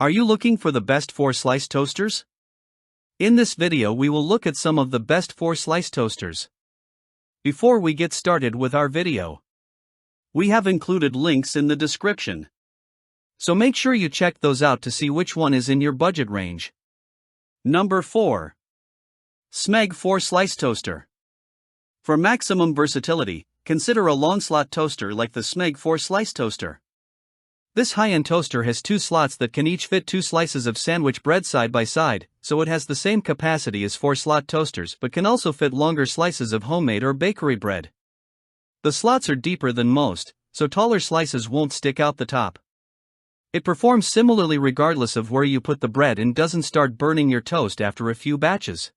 Are you looking for the best 4-slice toasters? In this video we will look at some of the best 4-slice toasters. Before we get started with our video, we have included links in the description. So make sure you check those out to see which one is in your budget range. Number 4. Smeg 4-slice toaster. For maximum versatility, consider a long slot toaster like the Smeg 4-slice toaster. This high-end toaster has 2 slots that can each fit 2 slices of sandwich bread side by side, so it has the same capacity as 4-slot toasters but can also fit longer slices of homemade or bakery bread. The slots are deeper than most, so taller slices won't stick out the top. It performs similarly regardless of where you put the bread and doesn't start burning your toast after a few batches.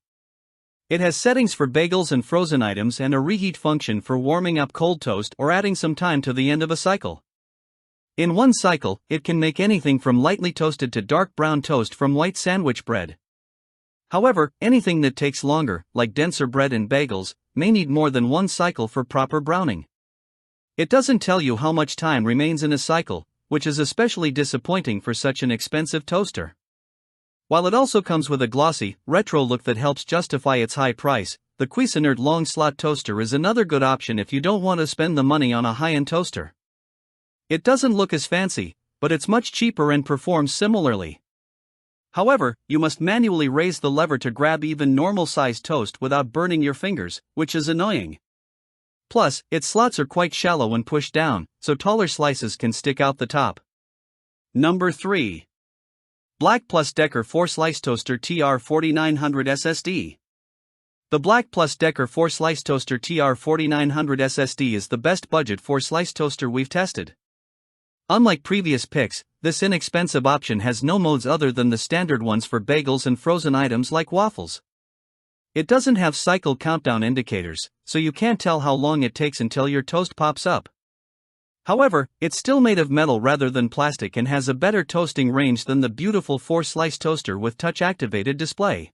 It has settings for bagels and frozen items and a reheat function for warming up cold toast or adding some time to the end of a cycle. In one cycle, it can make anything from lightly toasted to dark brown toast from white sandwich bread. However, anything that takes longer, like denser bread and bagels, may need more than one cycle for proper browning. It doesn't tell you how much time remains in a cycle, which is especially disappointing for such an expensive toaster. While it also comes with a glossy, retro look that helps justify its high price, the Cuisinart long slot toaster is another good option if you don't want to spend the money on a high-end toaster. It doesn't look as fancy, but it's much cheaper and performs similarly. However, you must manually raise the lever to grab even normal-sized toast without burning your fingers, which is annoying. Plus, its slots are quite shallow when pushed down, so taller slices can stick out the top. Number 3. Black+Decker 4-slice toaster TR4900 SSD. The Black+Decker 4-slice toaster TR4900 SSD is the best budget 4-slice toaster we've tested. Unlike previous picks, this inexpensive option has no modes other than the standard ones for bagels and frozen items like waffles. It doesn't have cycle countdown indicators, so you can't tell how long it takes until your toast pops up. However, it's still made of metal rather than plastic and has a better toasting range than the beautiful 4-slice toaster with touch-activated display.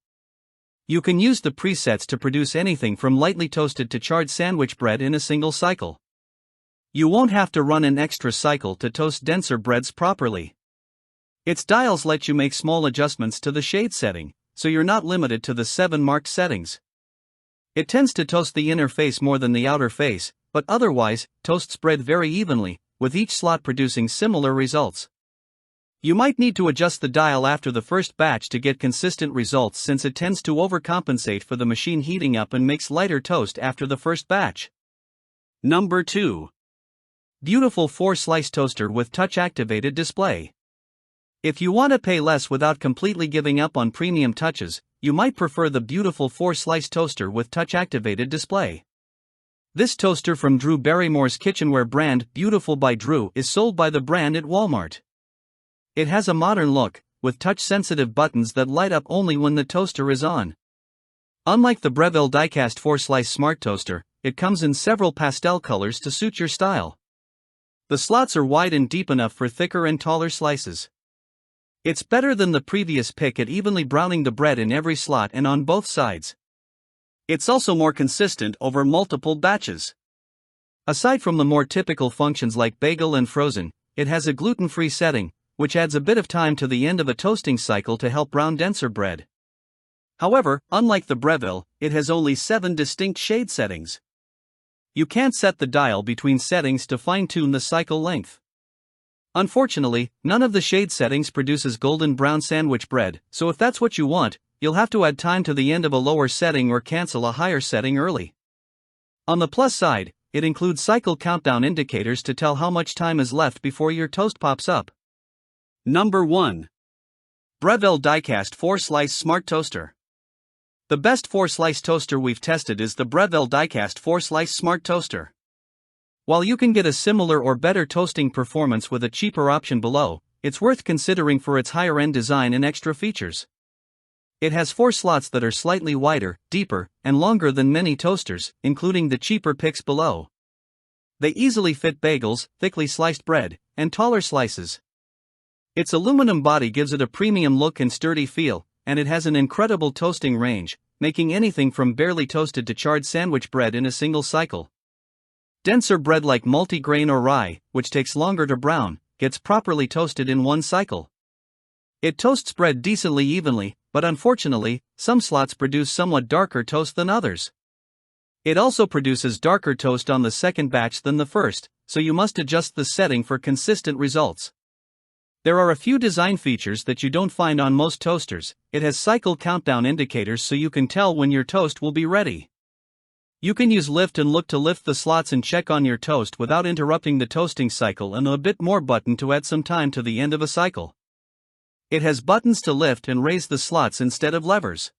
You can use the presets to produce anything from lightly toasted to charred sandwich bread in a single cycle. You won't have to run an extra cycle to toast denser breads properly. Its dials let you make small adjustments to the shade setting, so you're not limited to the 7 marked settings. It tends to toast the inner face more than the outer face, but otherwise, toasts bread very evenly, with each slot producing similar results. You might need to adjust the dial after the first batch to get consistent results since it tends to overcompensate for the machine heating up and makes lighter toast after the first batch. Number 2. Beautiful 4-slice toaster with touch-activated display. If you want to pay less without completely giving up on premium touches, you might prefer the beautiful 4-slice toaster with touch-activated display. This toaster from Drew Barrymore's kitchenware brand, Beautiful by Drew, is sold by the brand at Walmart. It has a modern look, with touch-sensitive buttons that light up only when the toaster is on. Unlike the Breville die-cast 4-slice smart toaster, it comes in several pastel colors to suit your style. The slots are wide and deep enough for thicker and taller slices. It's better than the previous pick at evenly browning the bread in every slot and on both sides. It's also more consistent over multiple batches. Aside from the more typical functions like bagel and frozen, it has a gluten-free setting, which adds a bit of time to the end of a toasting cycle to help brown denser bread. However, unlike the Breville, it has only 7 distinct shade settings. You can't set the dial between settings to fine-tune the cycle length. Unfortunately, none of the shade settings produces golden brown sandwich bread, so if that's what you want, you'll have to add time to the end of a lower setting or cancel a higher setting early. On the plus side, it includes cycle countdown indicators to tell how much time is left before your toast pops up. Number 1. Breville die-cast 4-slice smart toaster. The best 4-slice toaster we've tested is the Breville die-cast 4-slice smart toaster. While you can get a similar or better toasting performance with a cheaper option below, it's worth considering for its higher-end design and extra features. It has 4 slots that are slightly wider, deeper, and longer than many toasters, including the cheaper picks below. They easily fit bagels, thickly sliced bread, and taller slices. Its aluminum body gives it a premium look and sturdy feel, and it has an incredible toasting range, making anything from barely toasted to charred sandwich bread in a single cycle. Denser bread like multigrain or rye, which takes longer to brown, gets properly toasted in one cycle. It toasts bread decently evenly, but unfortunately, some slots produce somewhat darker toast than others. It also produces darker toast on the second batch than the first, so you must adjust the setting for consistent results. There are a few design features that you don't find on most toasters. It has cycle countdown indicators so you can tell when your toast will be ready. You can use lift and look to lift the slots and check on your toast without interrupting the toasting cycle, and a bit more button to add some time to the end of a cycle. It has buttons to lift and raise the slots instead of levers.